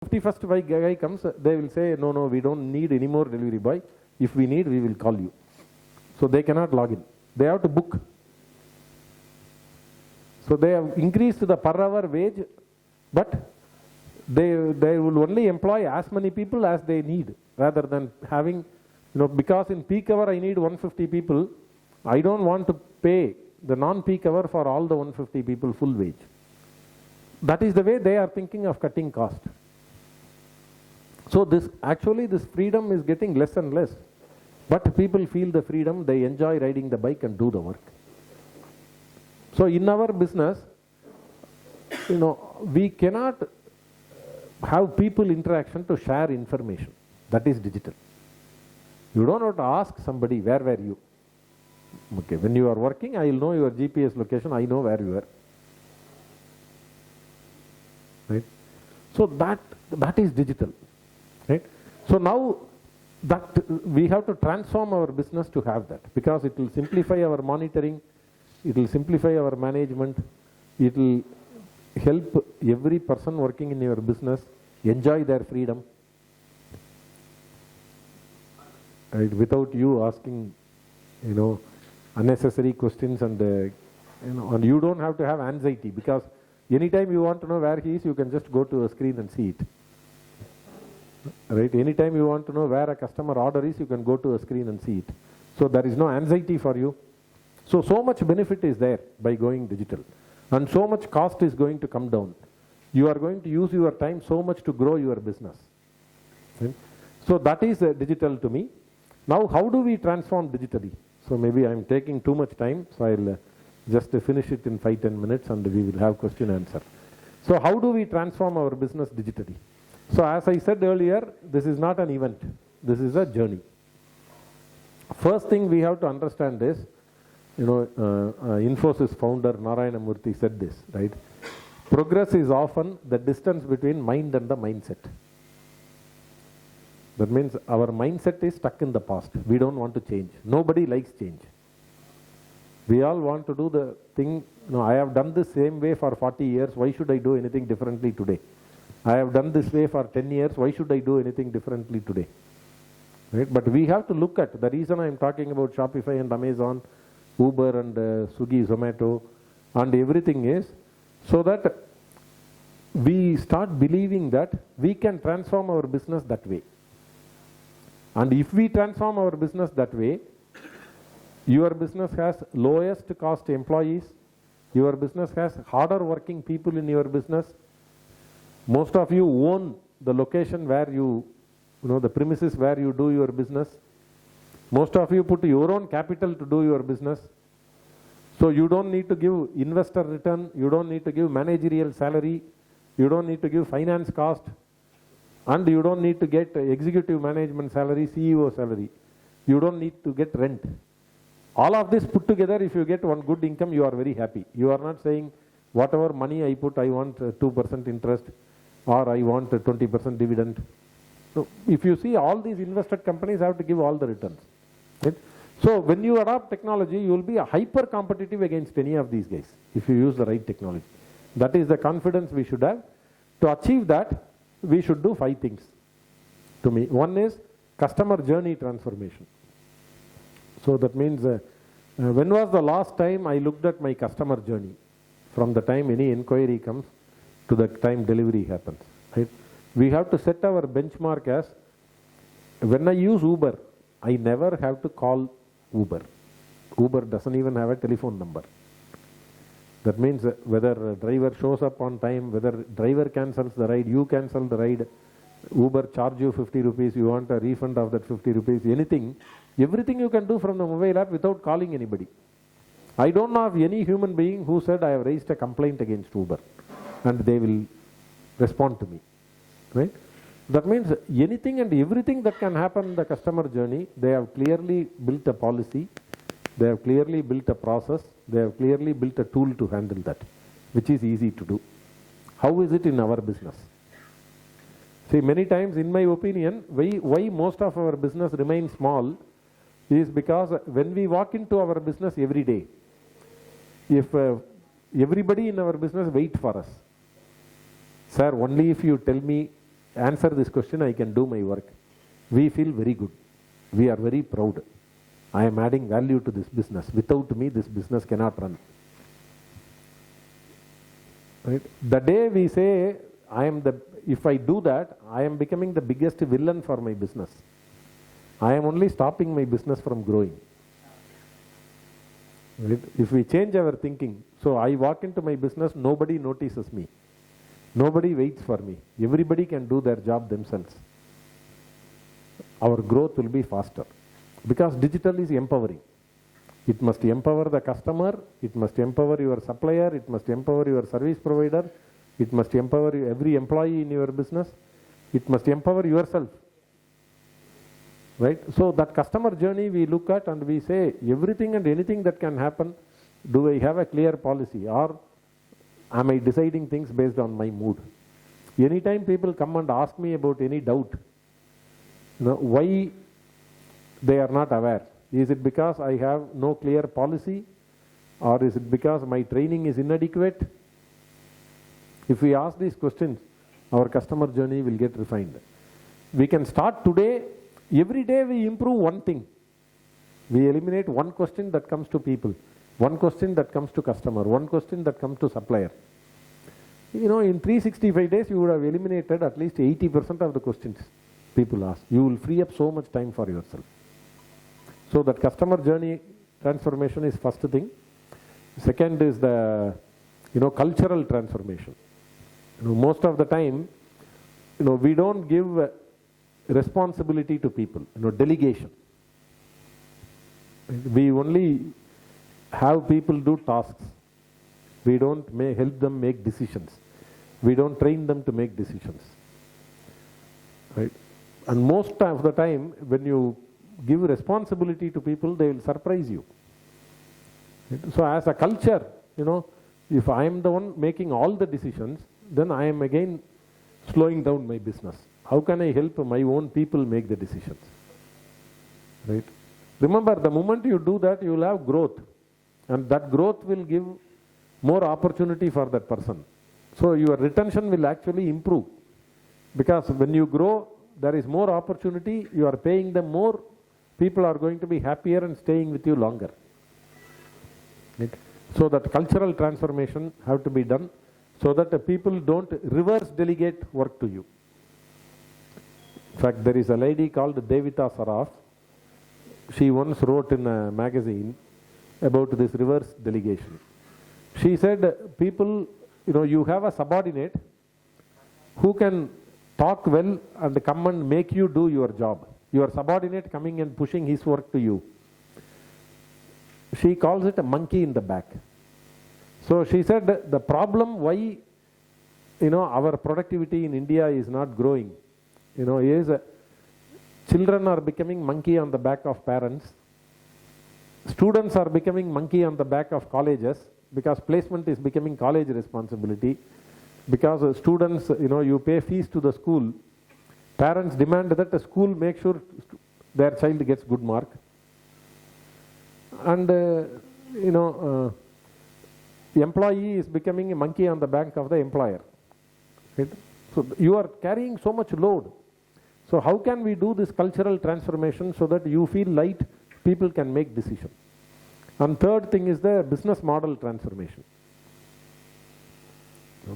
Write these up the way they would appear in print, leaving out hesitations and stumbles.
51st guy comes, they will say, no, we don't need any more delivery boy. If we need, we will call you. So they cannot log in. They have to book. So they have increased the per hour wage, but they will only employ as many people as they need, rather than having, because in peak hour I need 150 people, I don't want to pay the non-peak hour for all the 150 people full wage. That is the way they are thinking of cutting cost. So this freedom is getting less and less. But people feel the freedom, they enjoy riding the bike and do the work. So in our business, we cannot have people interaction to share information. That is digital. You don't have to ask somebody, where were you? Okay, when you are working, I will know your GPS location, I know where you are. Right? So that is digital. Right? So now that we have to transform our business to have that, because it will simplify our monitoring, it will simplify our management, it will help every person working in your business enjoy their freedom, right? Without you asking, unnecessary questions, and and you don't have to have anxiety, because anytime you want to know where he is, you can just go to a screen and see it. Right? Anytime you want to know where a customer order is, you can go to a screen and see it. So there is no anxiety for you. So much benefit is there by going digital. And so much cost is going to come down. You are going to use your time so much to grow your business. Right? So that is digital to me. Now how do we transform digitally? So maybe I am taking too much time, so I will just finish it in 5-10 minutes and we will have question answer. So how do we transform our business digitally? So as I said earlier, this is not an event, this is a journey. First thing we have to understand is, Infosys founder Narayana Murthy said this, right? Progress is often the distance between mind and the mindset. That means our mindset is stuck in the past. We don't want to change. Nobody likes change. We all want to do the thing, I have done the same way for 40 years, why should I do anything differently today? I have done this way for 10 years, why should I do anything differently today? Right? But we have to look at, the reason I am talking about Shopify and Amazon, Uber and Swiggy, Zomato and everything is, so that we start believing that we can transform our business that way. And if we transform our business that way, your business has lowest cost employees, your business has harder working people in your business. Most of you own the location where the premises where you do your business. Most of you put your own capital to do your business. So you don't need to give investor return, you don't need to give managerial salary, you don't need to give finance cost, and you don't need to get executive management salary, CEO salary. You don't need to get rent. All of this put together, if you get one good income, you are very happy. You are not saying, whatever money I put, I want 2% interest, or I want 20% dividend. So if you see, all these invested companies have to give all the returns. Right? So when you adopt technology, you will be hyper competitive against any of these guys if you use the right technology. That is the confidence we should have. To achieve that, we should do 5 things to me. One is customer journey transformation. So that means, when was the last time I looked at my customer journey? From the time any inquiry comes to the time delivery happens. Right? We have to set our benchmark as, when I use Uber, I never have to call Uber. Uber doesn't even have a telephone number. That means whether a driver shows up on time, whether driver cancels the ride, you cancel the ride, Uber charge you 50 rupees, you want a refund of that 50 rupees, anything, everything you can do from the mobile app without calling anybody. I don't know of any human being who said, I have raised a complaint against Uber and they will respond to me. Right? That means anything and everything that can happen in the customer journey, they have clearly built a policy, they have clearly built a process, they have clearly built a tool to handle that, which is easy to do. How is it in our business? See, many times, in my opinion, why most of our business remains small is because when we walk into our business every day, if everybody in our business wait for us, sir, only if you tell me answer this question, I can do my work. We feel very good. We are very proud. I am adding value to this business. Without me, this business cannot run. Right? The day we say, if I do that, I am becoming the biggest villain for my business. I am only stopping my business from growing. Right? If we change our thinking, so I walk into my business, nobody notices me. Nobody waits for me. Everybody can do their job themselves. Our growth will be faster. Because digital is empowering. It must empower the customer, it must empower your supplier, it must empower your service provider, it must empower every employee in your business, it must empower yourself. Right? So that customer journey we look at and we say everything and anything that can happen, do I have a clear policy or am I deciding things based on my mood? Anytime people come and ask me about any doubt, why they are not aware. Is it because I have no clear policy or is it because my training is inadequate? If we ask these questions, our customer journey will get refined. We can start today. Every day we improve one thing. We eliminate one question that comes to people, one question that comes to customer, one question that comes to supplier. In 365 days, you would have eliminated at least 80% of the questions people ask. You will free up so much time for yourself. So that customer journey transformation is first thing. Second is the, cultural transformation. Most of the time, we don't give responsibility to people, delegation. We only have people do tasks. We don't help them make decisions. We don't train them to make decisions. Right? And most of the time, when you give responsibility to people, they will surprise you. Right? So as a culture, if I am the one making all the decisions, then I am again slowing down my business. How can I help my own people make the decisions? Right? Remember, the moment you do that, you will have growth. And that growth will give more opportunity for that person. So your retention will actually improve. Because when you grow, there is more opportunity, you are paying them more, people are going to be happier and staying with you longer. Right? So that cultural transformation have to be done so that the people don't reverse delegate work to you. In fact, there is a lady called Devita Saraf. She once wrote in a magazine about this reverse delegation. She said, people, you have a subordinate who can talk well and come and make you do your job. Your subordinate coming and pushing his work to you. She calls it a monkey in the back. So she said the problem why our productivity in India is not growing, is children are becoming monkey on the back of parents. Students are becoming monkey on the back of colleges because placement is becoming college responsibility. Because students, you pay fees to the school. Parents demand that the school make sure their child gets good mark. And, the employee is becoming a monkey on the back of the employer. Right? So you are carrying so much load. So how can we do this cultural transformation so that you feel light, people can make decisions? And third thing is the business model transformation.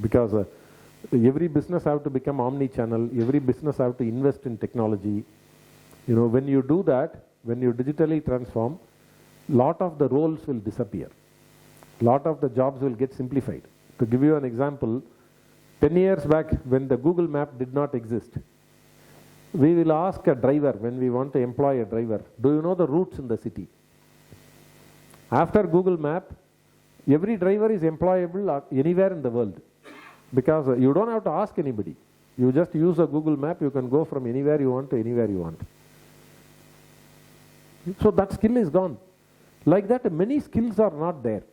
Because every business have to become omni-channel, every business have to invest in technology. When you do that, when you digitally transform, lot of the roles will disappear. Lot of the jobs will get simplified. To give you an example, 10 years back when the Google map did not exist, we will ask a driver when we want to employ a driver, do you know the routes in the city? After Google map, every driver is employable anywhere in the world. Because you don't have to ask anybody. You just use a Google map, you can go from anywhere you want to anywhere you want. So that skill is gone. Like that, many skills are not there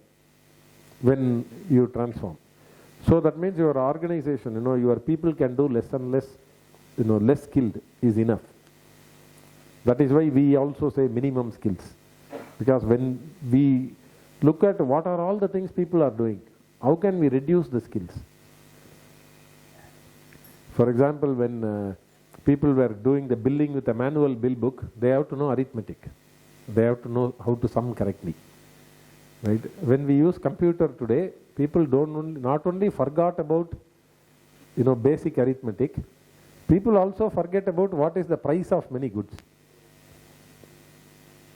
when you transform. So that means your organization, your people can do less and less, less skilled is enough. That is why we also say minimum skills. Because when we look at what are all the things people are doing, how can we reduce the skills? For example, when people were doing the billing with a manual bill book, they have to know arithmetic. They have to know how to sum correctly. Right? When we use computer today, people not only forgot about basic arithmetic, people also forget about what is the price of many goods.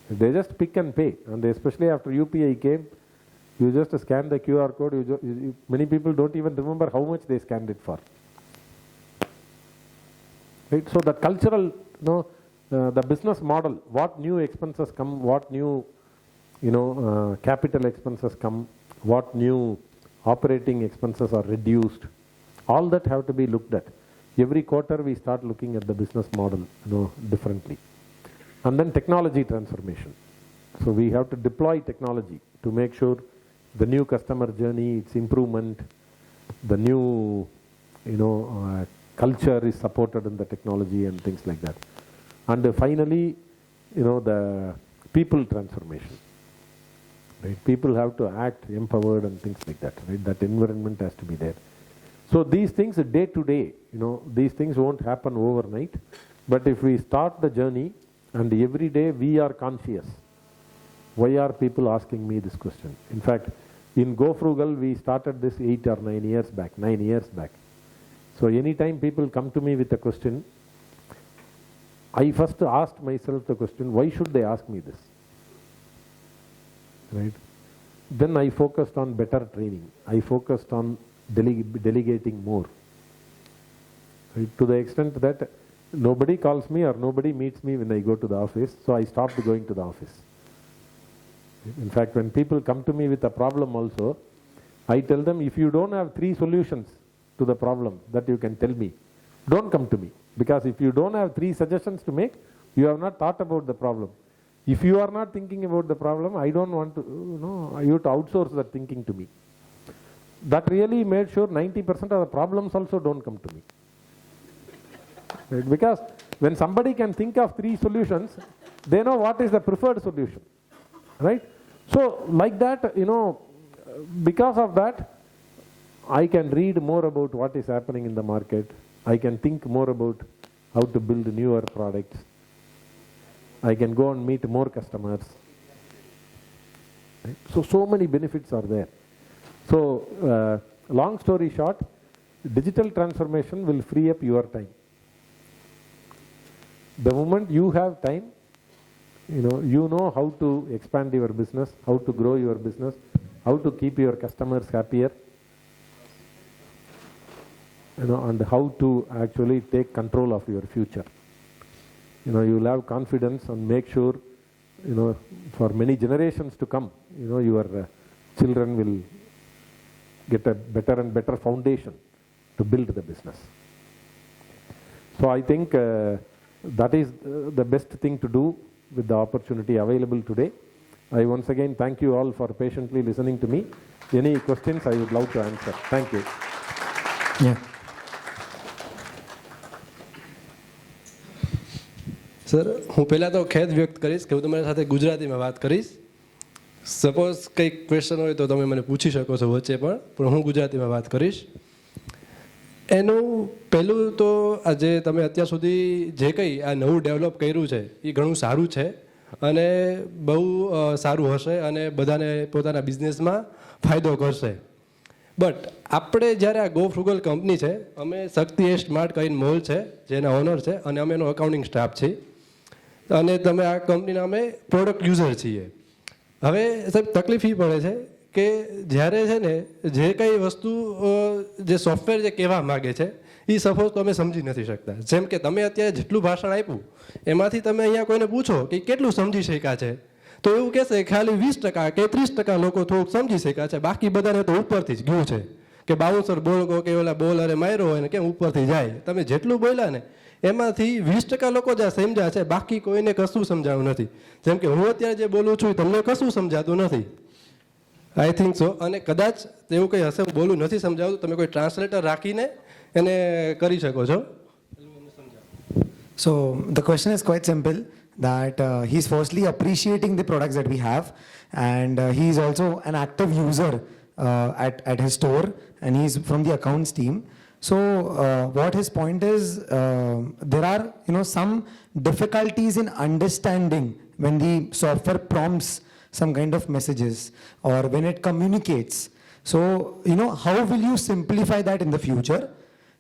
They just pick and pay, and especially after UPI came, you just scan the QR code. Many people don't even remember how much they scanned it for. Right? So the cultural, the business model, what new expenses come, what new, capital expenses come, what new operating expenses are reduced, all that have to be looked at. Every quarter we start looking at the business model, differently. And then technology transformation. So we have to deploy technology to make sure the new customer journey, its improvement, the new, culture is supported in the technology and things like that. And finally, the people transformation. Right? People have to act empowered and things like that. Right? That environment has to be there. So these things day to day, these things won't happen overnight. But if we start the journey and every day we are conscious, why are people asking me this question? In fact, in Gofrugal, we started this 8 or 9 years back. So anytime people come to me with a question, I first asked myself the question, why should they ask me this? Right? Then I focused on better training. I focused on delegating more. Right? To the extent that nobody calls me or nobody meets me when I go to the office, so I stopped going to the office. In fact, when people come to me with a problem also, I tell them, if you don't have 3 solutions to the problem that you can tell me, don't come to me. Because if you don't have 3 suggestions to make, you have not thought about the problem. If you are not thinking about the problem, I don't want to, you to outsource that thinking to me. That really made sure 90% of the problems also don't come to me. Right? Because when somebody can think of 3 solutions, they know what is the preferred solution. Right? So like that, because of that, I can read more about what is happening in the market. I can think more about how to build newer products. I can go and meet more customers. Right? So many benefits are there. So, long story short, digital transformation will free up your time. The moment you have time, you know how to expand your business, how to grow your business, how to keep your customers happier, and how to actually take control of your future. You will have confidence and make sure, for many generations to come, your children will get a better and better foundation to build the business. So I think that is the best thing to do with the opportunity available today. I once again thank you all for patiently listening to me. Any questions I would love to answer. Thank you. Yeah. Sir, હું પહેલાં તો ખેદ વ્યક્ત કરીશ કે હું તમારી સાથે ગુજરાતીમાં વાત કરીશ. સપોઝ કંઈક ક્વેશ્ચન હોય તો તમે મને પૂછી શકો છો વચ્ચે પણ હું ગુજરાતીમાં વાત કરીશ. એનું પહેલું તો આજે તમે અત્યાર સુધી જે કંઈ આ નવું ડેવલપ કર્યું છે એ ઘણું સારું છે અને બહુ સારું હશે અને બધાને પોતાના બિઝનેસમાં ફાયદો કરશે. બટ આપણે જ્યારે આ ગોફ્રુગલ કંપની છે, અમે શક્તિ સ્માર્ટ કરીને મોલ છે જેના ઓનર છે અને અમે એનો અકાઉન્ટિંગ સ્ટાફ છીએ અને તમે આ કંપનીના અમે પ્રોડક્ટ યુઝર છીએ. હવે સાહેબ તકલીફ એ પડે છે કે જ્યારે છે ને જે કંઈ વસ્તુ જે સોફ્ટવેર જે કહેવા માગે છે એ સપોઝ તો અમે સમજી નથી શકતા. જેમ કે તમે અત્યારે જેટલું ભાષણ આપ્યું એમાંથી તમે અહીંયા કોઈને પૂછો કે કેટલું સમજી શક્યા છે તો એવું કહેશે ખાલી 20% કે 30% લોકો થોડુંક સમજી શક્યા છે, બાકી બધાને તો ઉપરથી જ ગયું છે કે બાઉન્સર બોલ કે ઓલા બોલરે માર્યો હોય ને કેમ ઉપરથી જાય. તમે જેટલું બોલ્યા ને એમાંથી 20% લોકો જ સમજ્યા છે, બાકી કોઈને કશું સમજાવું નથી. જેમ કે હું અત્યારે જે બોલું છું તમને કશું સમજાતું નથી. I think so. અને કદાચ એવું કંઈ હશે હું બોલું નથી સમજાવતું, તમે કોઈ ટ્રાન્સલેટર રાખીને એને કરી શકો છો. So the question is quite simple, that he's firstly appreciating the products that we have, and he is also an active user at his store, and he's from the accounts team. So what his point is, there are some difficulties in understanding when the software prompts some kind of messages or when it communicates. So how will you simplify that in the future?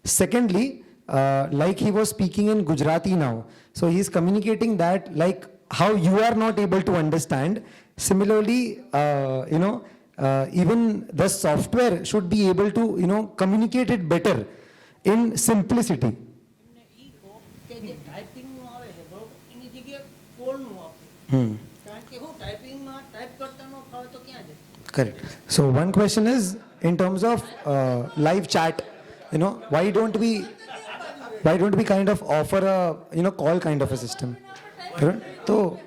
Secondly, like he was speaking in Gujarati now, so he's communicating that like how you are not able to understand. Similarly, even the software should be able to communicate it better in simplicity. Correct. So one question is in terms of live chat, why don't we kind of offer a call kind of a system? So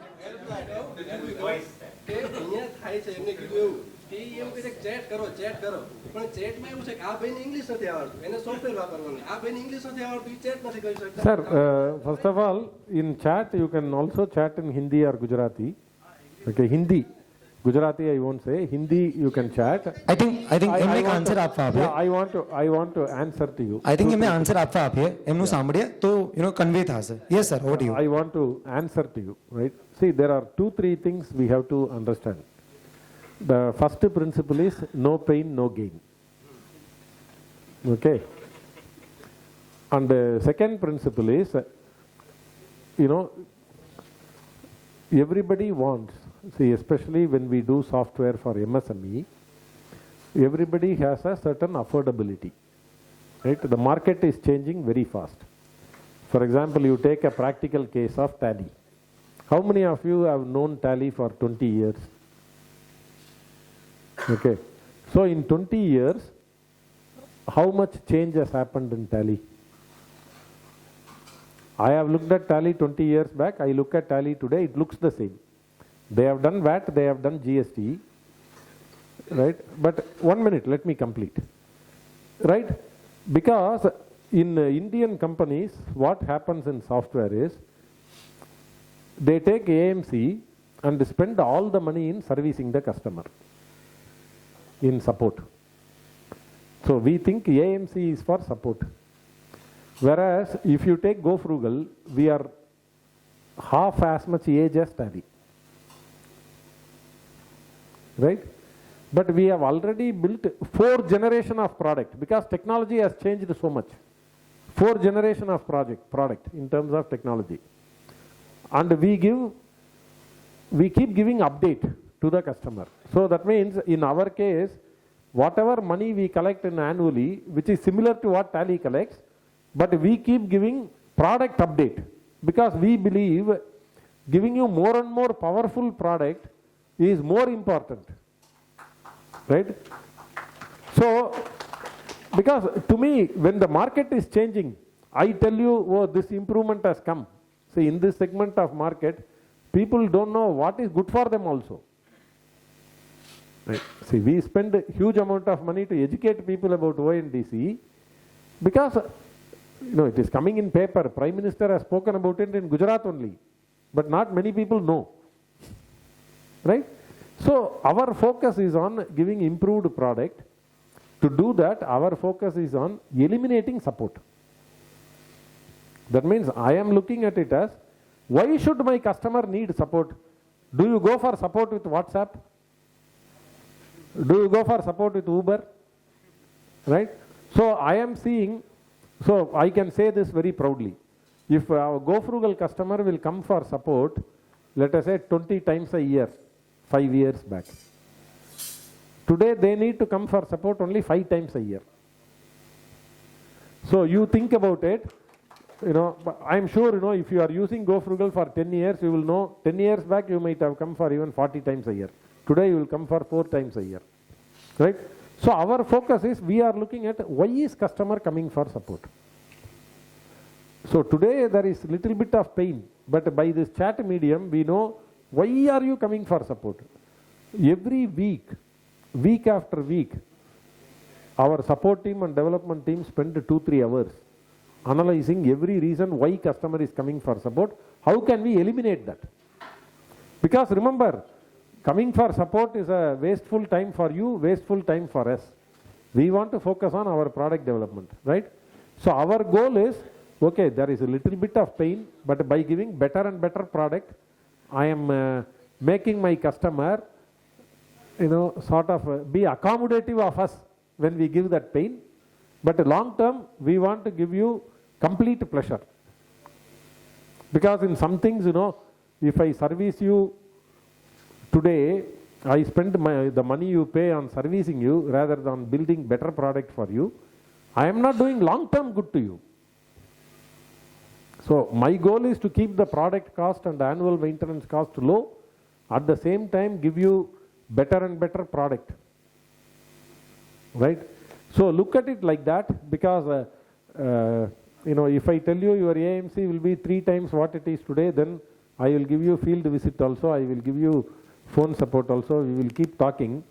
Sir, first of all, in chat you can also chat in Hindi or Gujarati. Okay, Hindi. Gujarati I won't say. Hindi you can chat. I think એમને answer આપવા આપે. Yeah, I want to answer to you. I think એમને answer આપવા આપીએ. એમનું સાંભળીએ તો convey થશે. Yes sir, over to you. I want to answer to you, right? See, there are 2-3 things we have to understand. The first principle is no pain, no gain. Okay. And the second principle is, everybody wants, see, especially when we do software for MSME, everybody has a certain affordability, right? The market is changing very fast. For example, you take a practical case of Tally. How many of you have known Tally for 20 years? Okay. So in 20 years, how much change has happened in Tally? I have looked at Tally 20 years back. I look at Tally today, it looks the same. They have done VAT, they have done GST, right? But 1 minute, let me complete, right? Because in Indian companies, what happens in software is, they take AMC and spend all the money in servicing the customer, in support. So we think AMC is for support. Whereas if you take Gofrugal, we are half as much age as Tally. Right? But we have already built 4 generation of product because technology has changed so much. 4 generation of product in terms of technology. And we keep giving update to the customer. So that means in our case, whatever money we collect in annually, which is similar to what Tally collects, but we keep giving product update because we believe giving you more and more powerful product is more important, right? So, because to me, when the market is changing, I tell you, oh, this improvement has come. See, in this segment of market, people don't know what is good for them also. Right? See, we spend a huge amount of money to educate people about ONDC because, it is coming in paper. Prime Minister has spoken about it in Gujarat only, but not many people know. Right? So our focus is on giving improved product. To do that, our focus is on eliminating support. That means I am looking at it as, why should my customer need support? Do you go for support with WhatsApp? Do you go for support with Uber? Right? So I am seeing, so I can say this very proudly. If our Gofrugal customer will come for support, let us say 20 times a year, 5 years back. Today they need to come for support only 5 times a year. So you think about it, I'm sure, if you are using Gofrugal for 10 years, you will know 10 years back you might have come for even 40 times a year. Today you will come for 4 times a year, right? So our focus is, we are looking at why is customer coming for support. So today there is little bit of pain, but by this chat medium, we know why are you coming for support. Every week after week, our support team and development team spend 2-3 hours analyzing every reason why customer is coming for support. How can we eliminate that? Because remember, coming for support is a wasteful time for you, wasteful time for us. We want to focus on our product development, right? So our goal is, okay, there is a little bit of pain, but by giving better and better product, I am making my customer, sort of be accommodative of us when we give that pain. But long term, we want to give you complete pleasure. Because in some things, if I service you today, I spend the money you pay on servicing you rather than building better product for you. I am not doing long-term good to you. So my goal is to keep the product cost and the annual maintenance cost low. At the same time, give you better and better product. Right? So look at it like that, because if I tell you your AMC will be 3 times what it is today, then I will give you field visit also, I will give you phone support also, we will keep talking.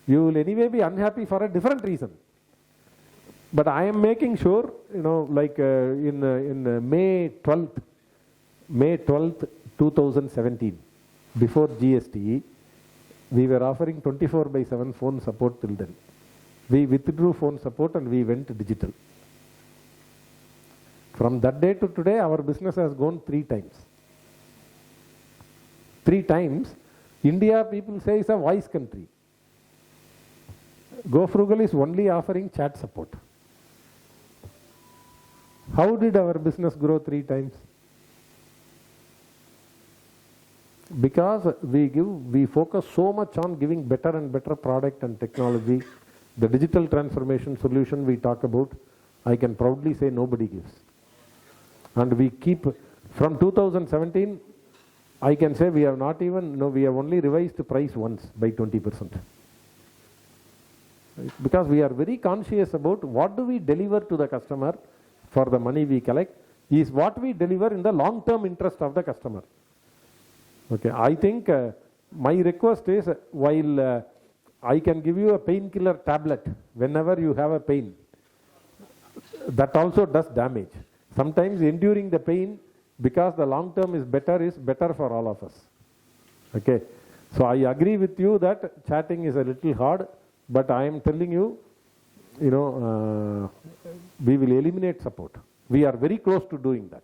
You will anyway be unhappy for a different reason. But I am making sure, like in May 12th, 2017, before GST, we were offering 24/7 phone support till then. We withdrew phone support and we went digital. From that day to today, our business has gone 3 times. 3 times. India, people say, is a voice country. Gofrugal is only offering chat support. How did our business grow 3 times? Because we focus so much on giving better and better product and technology. The digital transformation solution we talk about, I can proudly say nobody gives. And we keep, from 2017, I can say we have not even, we have only revised the price once by 20%. Right? Because we are very conscious about what do we deliver to the customer for the money we collect, is what we deliver in the long-term interest of the customer. Okay, I think my request is, while I can give you a painkiller tablet whenever you have a pain, that also does damage. Sometimes enduring the pain, because the long term is better for all of us. Okay, so I agree with you that chatting is a little hard, but I am telling you, we will eliminate support. We are very close to doing that.